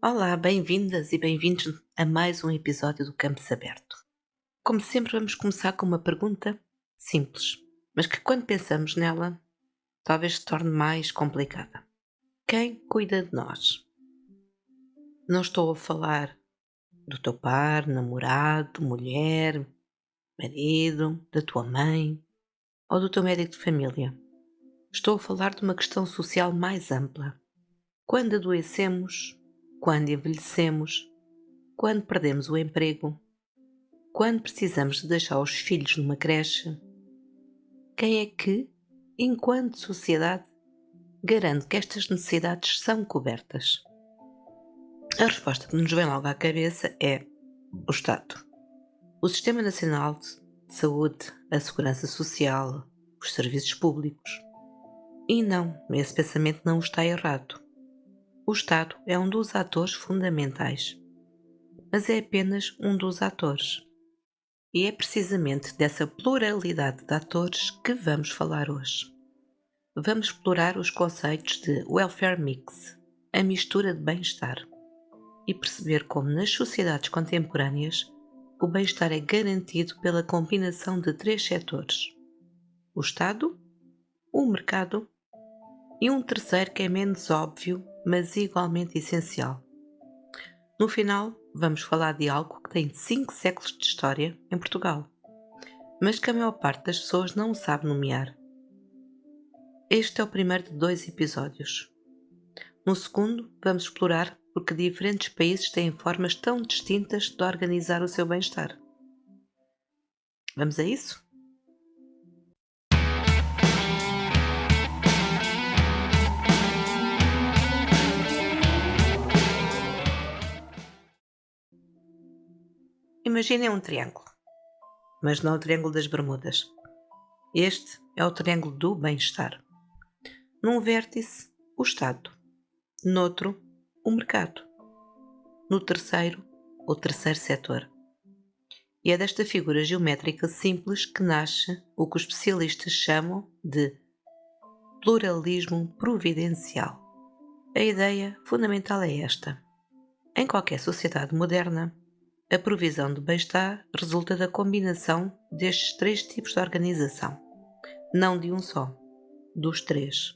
Olá, bem-vindas e bem-vindos a mais um episódio do Campus Aberto. Como sempre, vamos começar com uma pergunta simples, mas que quando pensamos nela, talvez se torne mais complicada. Quem cuida de nós? Não estou a falar do teu par, namorado, mulher, marido, da tua mãe ou do teu médico de família. Estou a falar de uma questão social mais ampla. Quando adoecemos, quando envelhecemos, quando perdemos o emprego, quando precisamos de deixar os filhos numa creche, quem é que, enquanto sociedade, garante que estas necessidades são cobertas? A resposta que nos vem logo à cabeça é o Estado. O Sistema Nacional de Saúde, a Segurança Social, os serviços públicos. E não, esse pensamento não está errado. O Estado é um dos atores fundamentais, mas é apenas um dos atores. E é precisamente dessa pluralidade de atores que vamos falar hoje. Vamos explorar os conceitos de welfare mix, a mistura de bem-estar, e perceber como nas sociedades contemporâneas o bem-estar é garantido pela combinação de três setores: o Estado, o mercado e um terceiro que é menos óbvio, mas igualmente essencial. No final, vamos falar de algo que tem 5 séculos de história em Portugal, mas que a maior parte das pessoas não sabe nomear. Este é o primeiro de 2 episódios. No segundo, vamos explorar porque diferentes países têm formas tão distintas de organizar o seu bem-estar. Vamos a isso? Imaginem um triângulo, mas não o triângulo das Bermudas. Este é o triângulo do bem-estar. Num vértice, o Estado. Noutro, o mercado. No terceiro, o terceiro setor. E é desta figura geométrica simples que nasce o que os especialistas chamam de pluralismo providencial. A ideia fundamental é esta. Em qualquer sociedade moderna, a provisão de bem-estar resulta da combinação destes três tipos de organização, não de um só, dos três.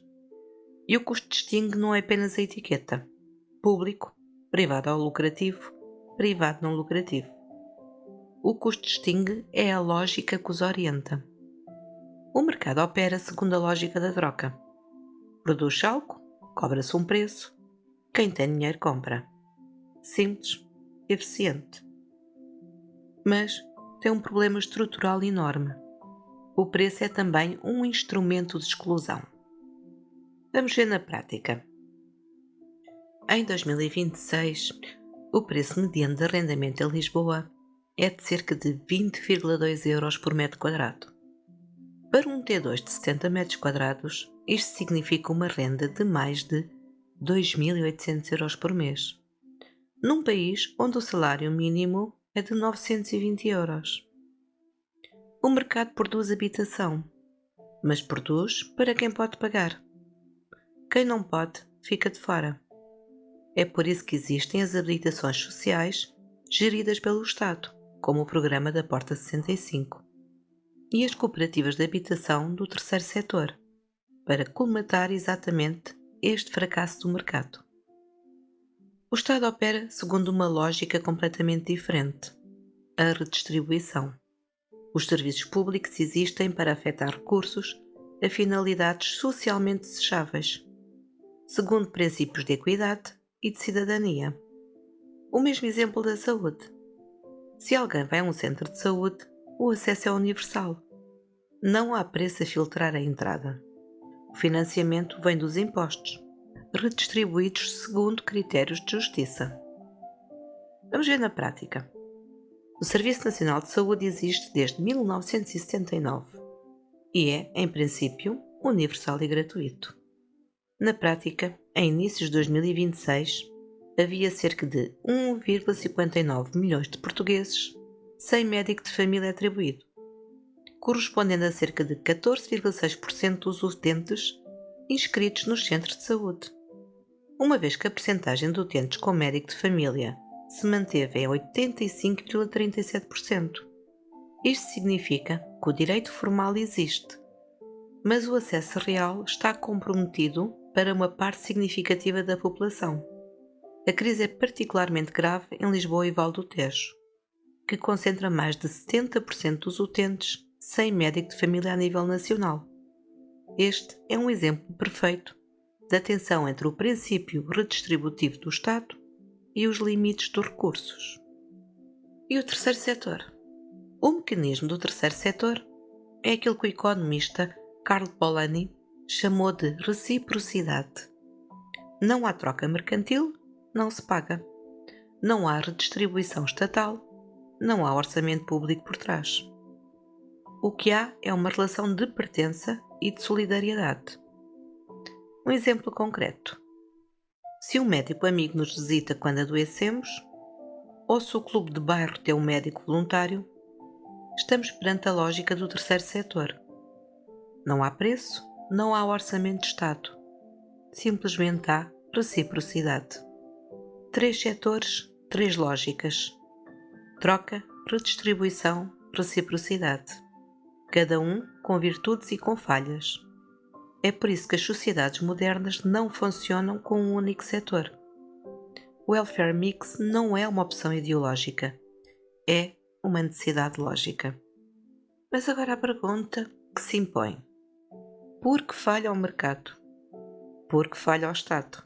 E o que os distingue não é apenas a etiqueta: público, privado ou lucrativo, privado não lucrativo. O que os distingue é a lógica que os orienta. O mercado opera segundo a lógica da troca. Produz algo, cobra-se um preço, quem tem dinheiro compra. Simples, eficiente. Mas tem um problema estrutural enorme. O preço é também um instrumento de exclusão. Vamos ver na prática. Em 2026, o preço mediano de arrendamento em Lisboa é de cerca de 20,2 euros por metro quadrado. Para um T2 de 70 metros quadrados, isto significa uma renda de mais de 2.800 euros por mês, num país onde o salário mínimo é de 920 euros. O mercado produz habitação, mas produz para quem pode pagar. Quem não pode, fica de fora. É por isso que existem as habitações sociais geridas pelo Estado, como o programa da Porta 65, e as cooperativas de habitação do terceiro setor, para colmatar exatamente este fracasso do mercado. O Estado opera segundo uma lógica completamente diferente: a redistribuição. Os serviços públicos existem para afetar recursos a finalidades socialmente desejáveis, segundo princípios de equidade e de cidadania. O mesmo exemplo da saúde. Se alguém vai a um centro de saúde, o acesso é universal. Não há preço a filtrar a entrada. O financiamento vem dos impostos, redistribuídos segundo critérios de justiça. Vamos ver na prática. O Serviço Nacional de Saúde existe desde 1979 e é, em princípio, universal e gratuito. Na prática, em inícios de 2026, havia cerca de 1,59 milhões de portugueses sem médico de família atribuído, correspondendo a cerca de 14,6% dos utentes inscritos nos centros de saúde. uma vez que a percentagem de utentes com médico de família se manteve em 85,37%. Isto significa que o direito formal existe, mas o acesso real está comprometido para uma parte significativa da população. A crise é particularmente grave em Lisboa e Val do Tejo, que concentra mais de 70% dos utentes sem médico de família a nível nacional. Este é um exemplo perfeito da tensão entre o princípio redistributivo do Estado e os limites dos recursos. E o terceiro setor? O mecanismo do terceiro setor é aquilo que o economista Karl Polanyi chamou de reciprocidade. Não há troca mercantil, não se paga. Não há redistribuição estatal, não há orçamento público por trás. O que há é uma relação de pertença e de solidariedade. Um exemplo concreto. Se um médico amigo nos visita quando adoecemos, ou se o clube de bairro tem um médico voluntário, estamos perante a lógica do terceiro setor. Não há preço, não há orçamento de Estado. Simplesmente há reciprocidade. 3 setores, 3 lógicas. Troca, redistribuição, reciprocidade. Cada um com virtudes e com falhas. É por isso que as sociedades modernas não funcionam com um único setor. O welfare mix não é uma opção ideológica, é uma necessidade lógica. Mas agora a pergunta que se impõe: por que falha o mercado? Por que falha o Estado?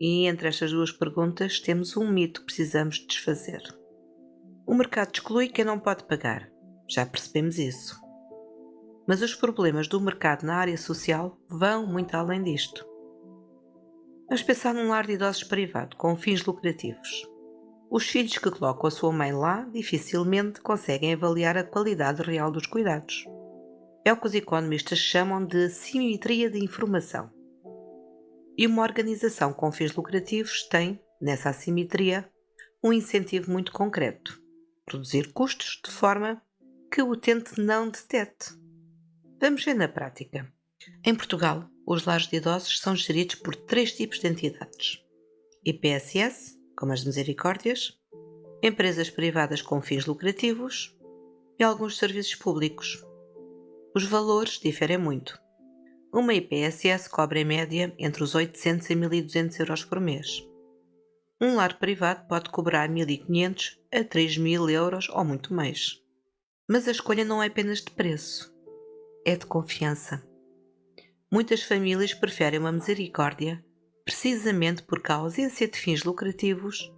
E entre estas duas perguntas temos um mito que precisamos desfazer. O mercado exclui quem não pode pagar. Já percebemos isso. Mas os problemas do mercado na área social vão muito além disto. Vamos pensar num lar de idosos privado, com fins lucrativos. Os filhos que colocam a sua mãe lá dificilmente conseguem avaliar a qualidade real dos cuidados. É o que os economistas chamam de assimetria de informação. E uma organização com fins lucrativos tem, nessa assimetria, um incentivo muito concreto: reduzir custos de forma que o utente não detete. Vamos ver na prática. Em Portugal, os lares de idosos são geridos por 3 tipos de entidades: IPSS, como as misericórdias, empresas privadas com fins lucrativos e alguns serviços públicos. Os valores diferem muito. Uma IPSS cobra em média entre os 800 e 1.200 euros por mês. Um lar privado pode cobrar 1.500 a 3.000 euros ou muito mais. Mas a escolha não é apenas de preço, é de confiança. Muitas famílias preferem uma misericórdia precisamente porque a ausência de fins lucrativos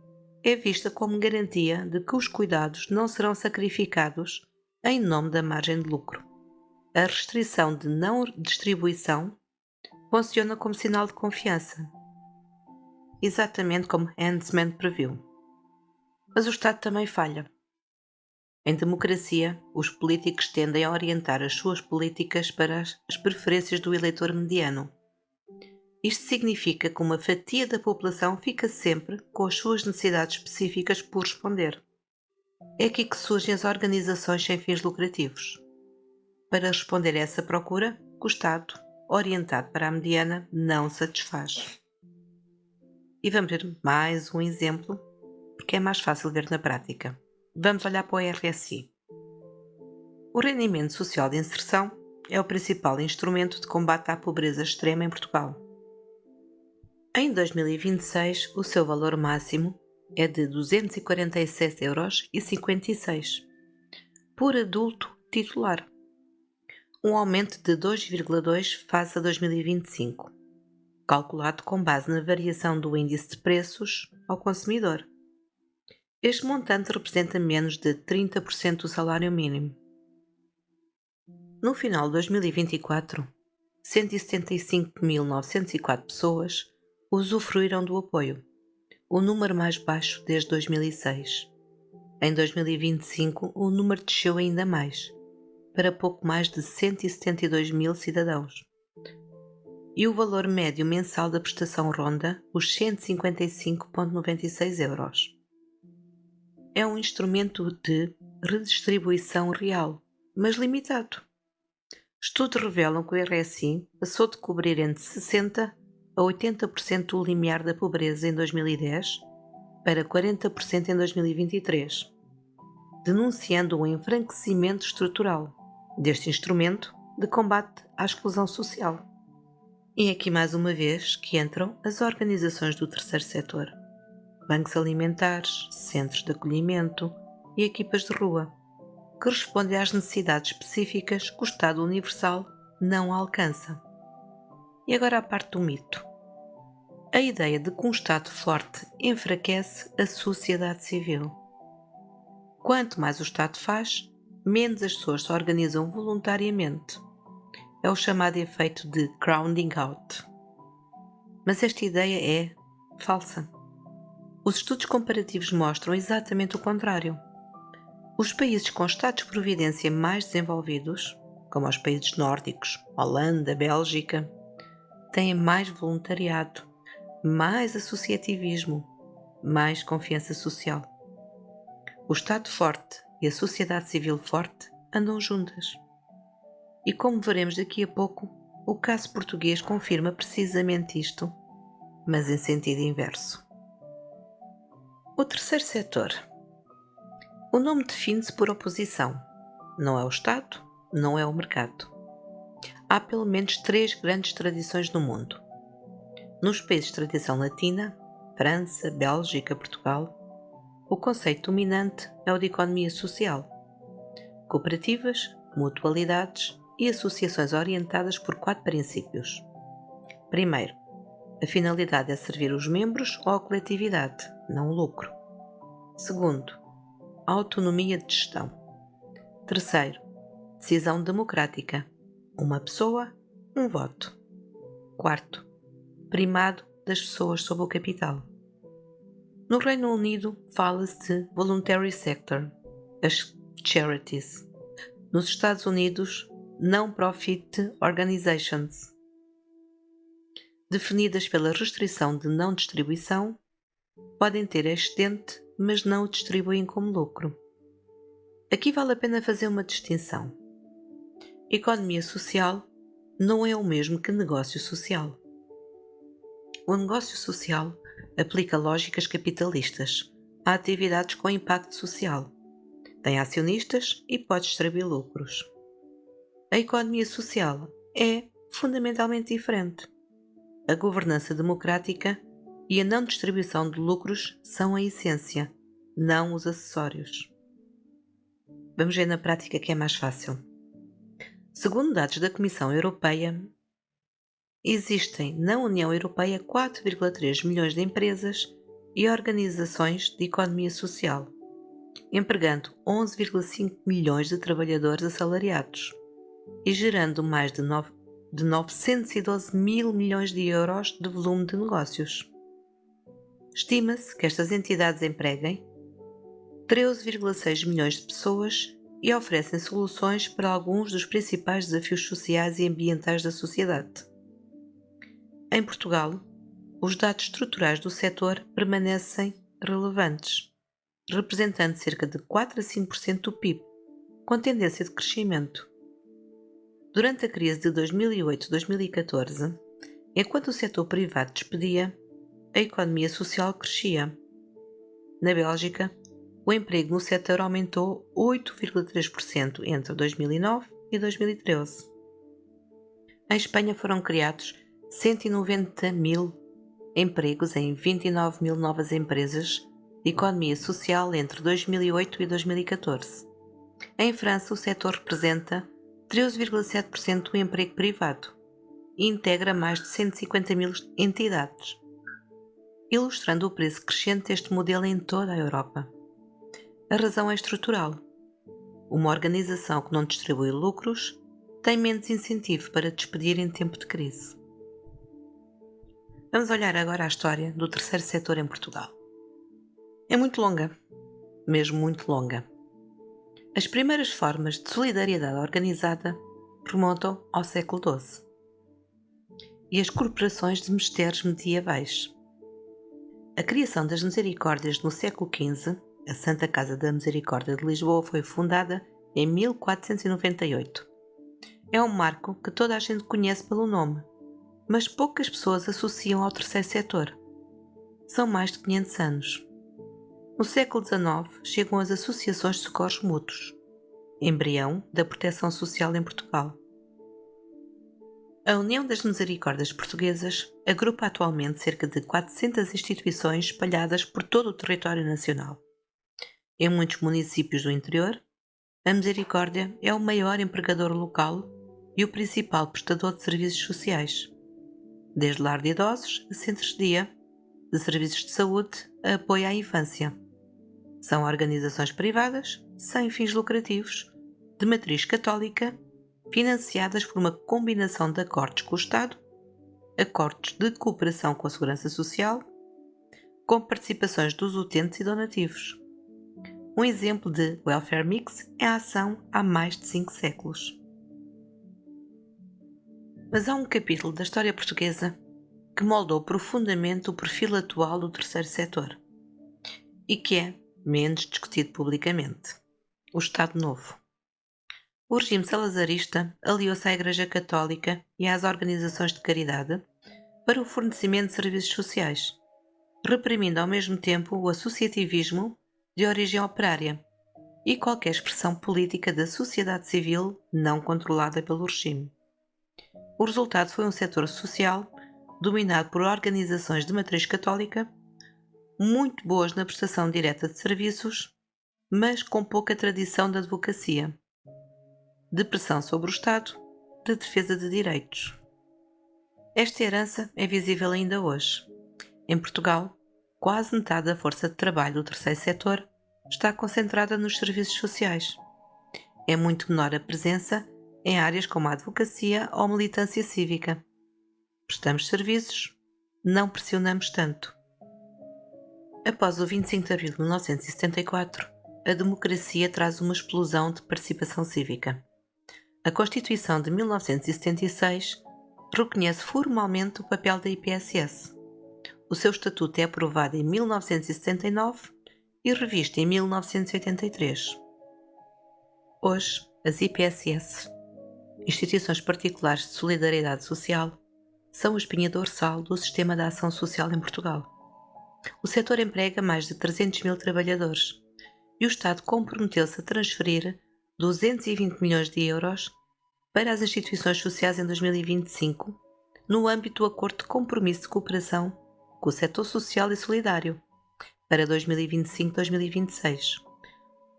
é vista como garantia de que os cuidados não serão sacrificados em nome da margem de lucro. A restrição de não distribuição funciona como sinal de confiança, exatamente como Handelsman previu. Mas o Estado também falha. Em democracia, os políticos tendem a orientar as suas políticas para as preferências do eleitor mediano. Isto significa que uma fatia da população fica sempre com as suas necessidades específicas por responder. É aqui que surgem as organizações sem fins lucrativos. Para responder a essa procura, o Estado, orientado para a mediana, não satisfaz. E vamos ver mais um exemplo, porque é mais fácil ver na prática. Vamos olhar para o RSI. O rendimento social de inserção é o principal instrumento de combate à pobreza extrema em Portugal. Em 2026, o seu valor máximo é de 247,56 euros por adulto titular, um aumento de 2,2 face a 2025, calculado com base na variação do índice de preços ao consumidor. Este montante representa menos de 30% do salário mínimo. No final de 2024, 175.904 pessoas usufruíram do apoio, o número mais baixo desde 2006. Em 2025, o número desceu ainda mais, para pouco mais de 172 mil cidadãos. E o valor médio mensal da prestação ronda os 155,96 euros. É um instrumento de redistribuição real, mas limitado. Estudos revelam que o RSI passou de cobrir entre 60% a a 80% do limiar da pobreza em 2010 para 40% em 2023, denunciando um enfraquecimento estrutural deste instrumento de combate à exclusão social. E é aqui mais uma vez que entram as organizações do terceiro setor, bancos alimentares, centros de acolhimento e equipas de rua, que respondem às necessidades específicas que o Estado Universal não alcança. E agora a parte do mito. A ideia de que um Estado forte enfraquece a sociedade civil. Quanto mais o Estado faz, menos as pessoas se organizam voluntariamente. É o chamado efeito de crowding out. Mas esta ideia é falsa. Os estudos comparativos mostram exatamente o contrário. Os países com estados de providência mais desenvolvidos, como os países nórdicos, Holanda, Bélgica, têm mais voluntariado, mais associativismo, mais confiança social. O Estado forte e a sociedade civil forte andam juntas. E como veremos daqui a pouco, o caso português confirma precisamente isto, mas em sentido inverso. O terceiro setor. O nome define-se por oposição. Não é o Estado, não é o mercado. Há pelo menos 3 grandes tradições no mundo. Nos países de tradição latina, França, Bélgica, Portugal, o conceito dominante é o de economia social. Cooperativas, mutualidades e associações orientadas por 4 princípios. Primeiro, a finalidade é servir os membros ou a coletividade, não o lucro. Segundo, a autonomia de gestão. Terceiro, decisão democrática. Uma pessoa, um voto. Quarto, primado das pessoas sobre o capital. No Reino Unido fala-se de voluntary sector, as charities. Nos Estados Unidos, non-profit organizations, definidas pela restrição de não distribuição, podem ter excedente, mas não o distribuem como lucro. Aqui vale a pena fazer uma distinção. Economia social não é o mesmo que negócio social. O negócio social aplica lógicas capitalistas a atividades com impacto social, tem acionistas e pode distribuir lucros. A economia social é fundamentalmente diferente. A governança democrática e a não distribuição de lucros são a essência, não os acessórios. Vamos ver na prática que é mais fácil. Segundo dados da Comissão Europeia, existem na União Europeia 4,3 milhões de empresas e organizações de economia social, empregando 11,5 milhões de trabalhadores assalariados e gerando mais de 912 mil milhões de euros de volume de negócios. Estima-se que estas entidades empreguem 13,6 milhões de pessoas e oferecem soluções para alguns dos principais desafios sociais e ambientais da sociedade. Em Portugal, os dados estruturais do setor permanecem relevantes, representando cerca de 4 a 5% do PIB, com tendência de crescimento. Durante a crise de 2008-2014, enquanto o setor privado despedia, a economia social crescia. Na Bélgica, o emprego no setor aumentou 8,3% entre 2009 e 2013. Em Espanha foram criados 190 mil empregos em 29 mil novas empresas de economia social entre 2008 e 2014. Em França, o setor representa 13,7% do emprego privado e integra mais de 150 mil entidades, ilustrando o preço crescente deste modelo em toda a Europa. A razão é estrutural. Uma organização que não distribui lucros tem menos incentivo para despedir em tempo de crise. Vamos olhar agora a história do terceiro setor em Portugal. É muito longa, mesmo muito longa. As primeiras formas de solidariedade organizada remontam ao século XII e as corporações de mesteiros medievais. A criação das Misericórdias no século XV, a Santa Casa da Misericórdia de Lisboa foi fundada em 1498. É um marco que toda a gente conhece pelo nome, mas poucas pessoas associam ao terceiro setor. São mais de 500 anos. No século XIX chegam as associações de socorros mútuos, embrião da proteção social em Portugal. A União das Misericórdias Portuguesas agrupa atualmente cerca de 400 instituições espalhadas por todo o território nacional. Em muitos municípios do interior, a Misericórdia é o maior empregador local e o principal prestador de serviços sociais, desde lar de idosos a centros de dia, de serviços de saúde a apoio à infância. São organizações privadas, sem fins lucrativos, de matriz católica, financiadas por uma combinação de acordos com o Estado, acordos de cooperação com a Segurança Social, com participações dos utentes e donativos. Um exemplo de welfare mix é a ação há mais de 5 séculos. Mas há um capítulo da história portuguesa que moldou profundamente o perfil atual do terceiro setor e que é menos discutido publicamente: o Estado Novo. O regime salazarista aliou-se à Igreja Católica e às organizações de caridade para o fornecimento de serviços sociais, reprimindo ao mesmo tempo o associativismo de origem operária e qualquer expressão política da sociedade civil não controlada pelo regime. O resultado foi um setor social dominado por organizações de matriz católica, muito boas na prestação direta de serviços, mas com pouca tradição de advocacia, de pressão sobre o Estado, de defesa de direitos. Esta herança é visível ainda hoje. Em Portugal, quase metade da força de trabalho do terceiro setor está concentrada nos serviços sociais. É muito menor a presença em áreas como a advocacia ou militância cívica. Prestamos serviços, não pressionamos tanto. Após o 25 de abril de 1974, a democracia traz uma explosão de participação cívica. A Constituição de 1976 reconhece formalmente o papel da IPSS. O seu estatuto é aprovado em 1979 e revisto em 1983. Hoje, as IPSS, instituições particulares de solidariedade social, são a espinha dorsal do sistema de ação social em Portugal. O setor emprega mais de 300 mil trabalhadores e o Estado comprometeu-se a transferir 220 milhões de euros para as instituições sociais em 2025, no âmbito do Acordo de Compromisso de Cooperação com o Setor Social e Solidário, para 2025-2026,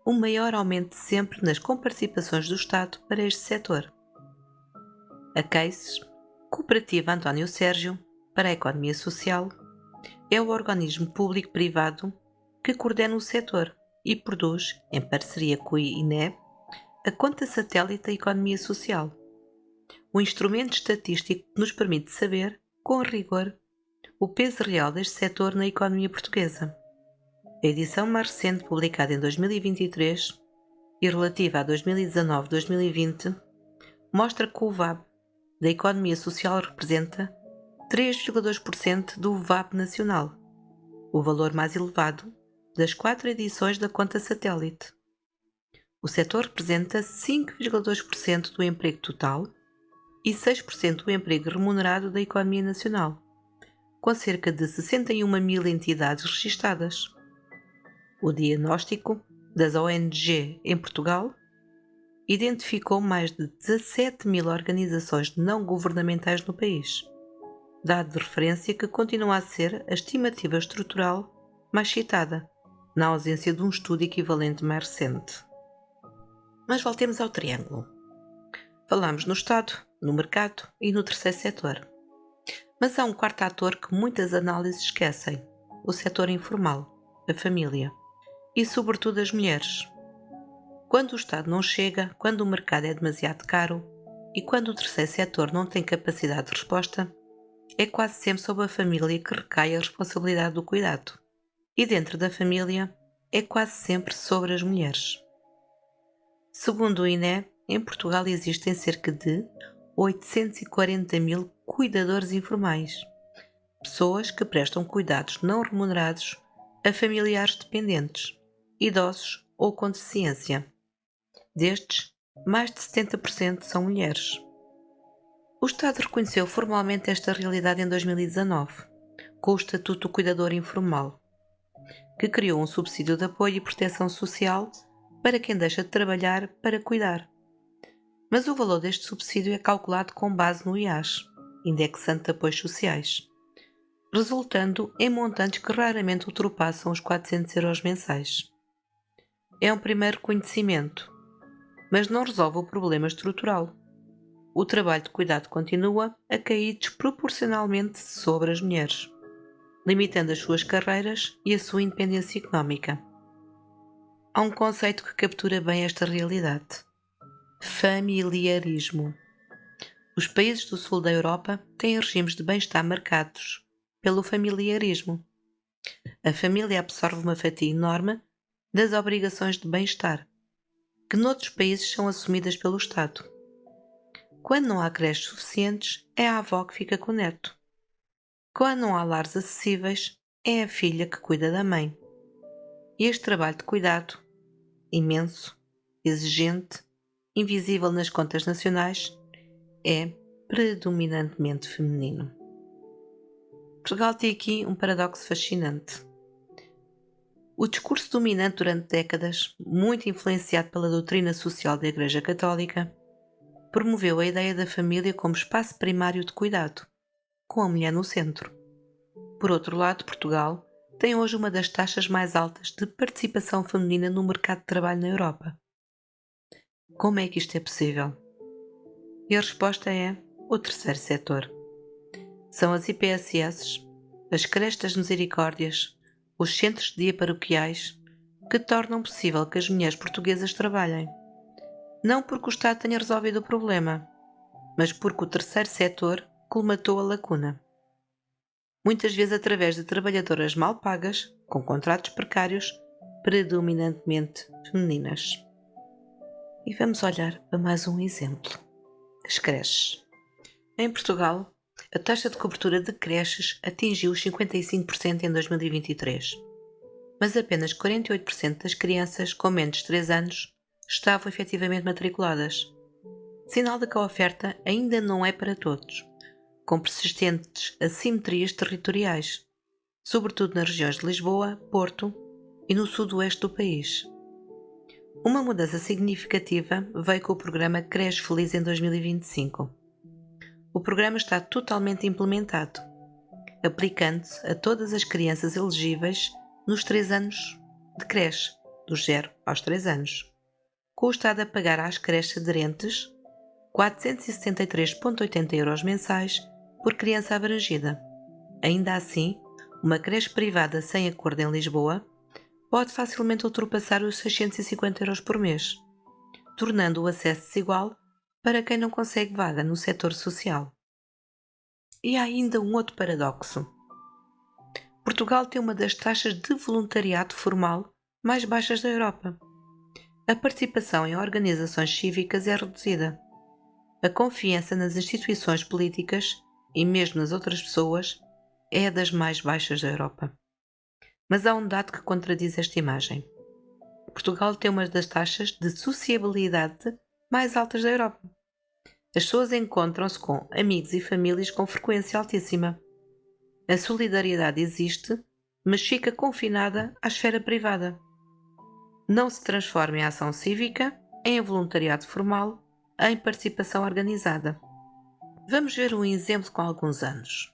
o maior aumento de sempre nas comparticipações do Estado para este setor. A CAIS, Cooperativa António Sérgio, para a Economia Social, é o organismo público-privado que coordena o setor e produz, em parceria com o INE, a Conta Satélite da Economia Social, um instrumento estatístico que nos permite saber, com rigor, o peso real deste setor na economia portuguesa. A edição mais recente, publicada em 2023 e relativa a 2019-2020, mostra que o VAB da economia social representa 3,2% do VAB nacional, o valor mais elevado das 4 edições da Conta Satélite. O setor representa 5,2% do emprego total e 6% do emprego remunerado da economia nacional, com cerca de 61 mil entidades registadas. O diagnóstico das ONG em Portugal identificou mais de 17 mil organizações não governamentais no país, dado de referência que continua a ser a estimativa estrutural mais citada, na ausência de um estudo equivalente mais recente. Mas voltemos ao triângulo. Falamos no Estado, no mercado e no terceiro setor. Mas há um quarto ator que muitas análises esquecem: o setor informal, a família e, sobretudo, as mulheres. Quando o Estado não chega, quando o mercado é demasiado caro e quando o terceiro setor não tem capacidade de resposta, é quase sempre sobre a família que recai a responsabilidade do cuidado. E dentro da família, é quase sempre sobre as mulheres. Segundo o INE, em Portugal existem cerca de 840 mil cuidadores informais, pessoas que prestam cuidados não remunerados a familiares dependentes, idosos ou com deficiência. Destes, mais de 70% são mulheres. O Estado reconheceu formalmente esta realidade em 2019, com o Estatuto do Cuidador Informal, que criou um subsídio de apoio e proteção social para quem deixa de trabalhar para cuidar. Mas o valor deste subsídio é calculado com base no IAS, indexante de apoios sociais, resultando em montantes que raramente ultrapassam os 400 euros mensais. É um primeiro reconhecimento, mas não resolve o problema estrutural. O trabalho de cuidado continua a cair desproporcionalmente sobre as mulheres, limitando as suas carreiras e a sua independência económica. Há um conceito que captura bem esta realidade: familiarismo. Os países do sul da Europa têm regimes de bem-estar marcados pelo familiarismo. A família absorve uma fatia enorme das obrigações de bem-estar, que noutros países são assumidas pelo Estado. Quando não há creches suficientes, é a avó que fica com o neto. Quando não há lares acessíveis, é a filha que cuida da mãe. E este trabalho de cuidado, imenso, exigente, invisível nas contas nacionais, é predominantemente feminino. Portugal tem aqui um paradoxo fascinante. O discurso dominante durante décadas, muito influenciado pela doutrina social da Igreja Católica, promoveu a ideia da família como espaço primário de cuidado, com a mulher no centro. Por outro lado, Portugal tem hoje uma das taxas mais altas de participação feminina no mercado de trabalho na Europa. Como é que isto é possível? E a resposta é o terceiro setor. São as IPSS, as creches das misericórdias, os centros de dia paroquiais, que tornam possível que as mulheres portuguesas trabalhem. Não porque o Estado tenha resolvido o problema, mas porque o terceiro setor colmatou a lacuna. Muitas vezes através de trabalhadoras mal pagas, com contratos precários, predominantemente femininas. E vamos olhar para mais um exemplo: as creches. Em Portugal, a taxa de cobertura de creches atingiu os 55% em 2023, mas apenas 48% das crianças com menos de 3 anos estavam efetivamente matriculadas. Sinal de que a oferta ainda não é para todos, com persistentes assimetrias territoriais, sobretudo nas regiões de Lisboa, Porto e no sudoeste do país. Uma mudança significativa veio com o programa Creche Feliz em 2025. O programa está totalmente implementado, aplicando-se a todas as crianças elegíveis nos 3 anos de creche, dos 0 aos 3 anos, com o Estado a pagar às creches aderentes 473,80 euros mensais por criança abrangida. Ainda assim, uma creche privada sem acordo em Lisboa pode facilmente ultrapassar os 650 euros por mês, tornando o acesso desigual para quem não consegue vaga no setor social. E há ainda um outro paradoxo. Portugal tem uma das taxas de voluntariado formal mais baixas da Europa. A participação em organizações cívicas é reduzida. A confiança nas instituições políticas e mesmo nas outras pessoas é das mais baixas da Europa. Mas há um dado que contradiz esta imagem. Portugal tem uma das taxas de sociabilidade mais altas da Europa. As pessoas encontram-se com amigos e famílias com frequência altíssima. A solidariedade existe, mas fica confinada à esfera privada. Não se transforma em ação cívica, em voluntariado formal, em participação organizada. Vamos ver um exemplo com alguns anos.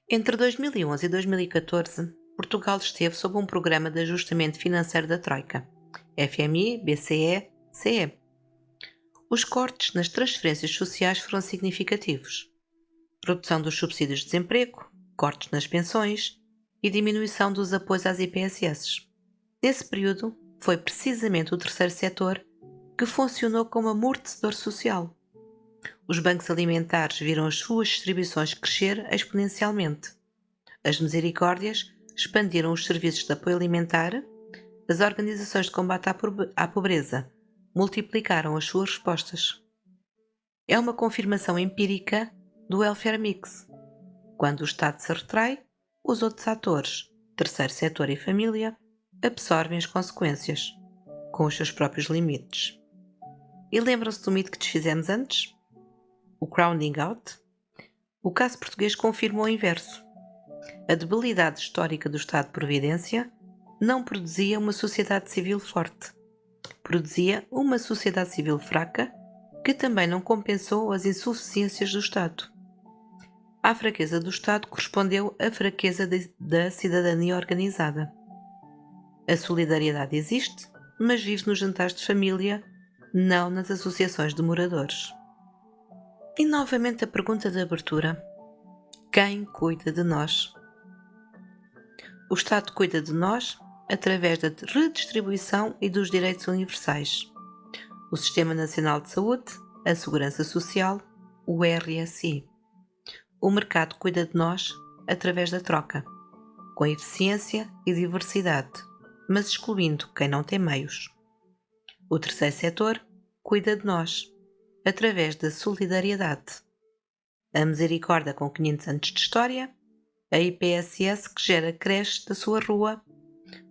Entre 2011 e 2014, Portugal esteve sob um programa de ajustamento financeiro da Troika, FMI, BCE, CE. Os cortes nas transferências sociais foram significativos. Redução dos subsídios de desemprego, cortes nas pensões e diminuição dos apoios às IPSS. Nesse período, foi precisamente o terceiro setor que funcionou como amortecedor social. Os bancos alimentares viram as suas distribuições crescer exponencialmente. As misericórdias expandiram os serviços de apoio alimentar, as organizações de combate à pobreza multiplicaram as suas respostas. É uma confirmação empírica do welfare mix. Quando o Estado se retrai, os outros atores, terceiro setor e família, absorvem as consequências, com os seus próprios limites. E lembram-se do mito que desfizemos antes? o crowding out, o caso português confirmou o inverso. A debilidade histórica do Estado de Providência não produzia uma sociedade civil forte. Produzia uma sociedade civil fraca que também não compensou as insuficiências do Estado. À fraqueza do Estado correspondeu a fraqueza da cidadania organizada. A solidariedade existe, mas vive nos jantares de família, não nas associações de moradores. E novamente a pergunta de abertura: quem cuida de nós? O Estado cuida de nós através da redistribuição e dos direitos universais. O Sistema Nacional de Saúde, a Segurança Social, o RSI. O mercado cuida de nós através da troca, com eficiência e diversidade, mas excluindo quem não tem meios. O terceiro setor cuida de nós através da solidariedade. A misericórdia com 500 anos de história, a IPSS que gera creche da sua rua,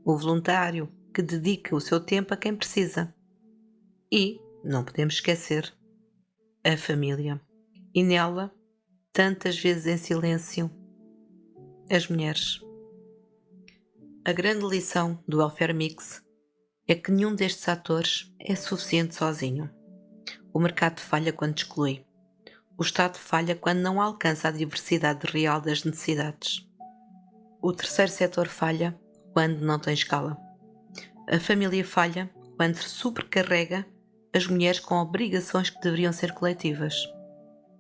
o voluntário que dedica o seu tempo a quem precisa. E, não podemos esquecer, a família. E nela, tantas vezes em silêncio, as mulheres. A grande lição do Welfare Mix é que nenhum destes atores é suficiente sozinho. O mercado falha quando exclui. O Estado falha quando não alcança a diversidade real das necessidades. O terceiro setor falha quando não tem escala. A família falha quando sobrecarrega as mulheres com obrigações que deveriam ser coletivas.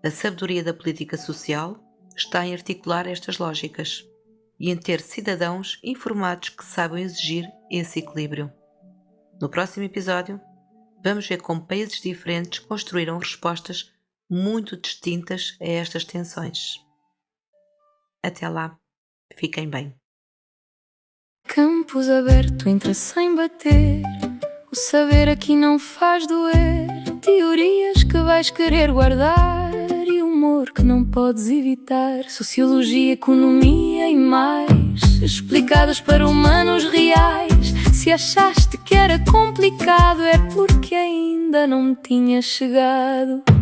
A sabedoria da política social está em articular estas lógicas e em ter cidadãos informados que saibam exigir esse equilíbrio. No próximo episódio, vamos ver como países diferentes construíram respostas muito distintas a estas tensões. Até lá, fiquem bem. Campus aberto, entra sem bater. O saber aqui não faz doer. Teorias que vais querer guardar e humor que não podes evitar. Sociologia, economia e mais, explicadas para humanos reais. Se achaste que era complicado é porque ainda não tinha chegado.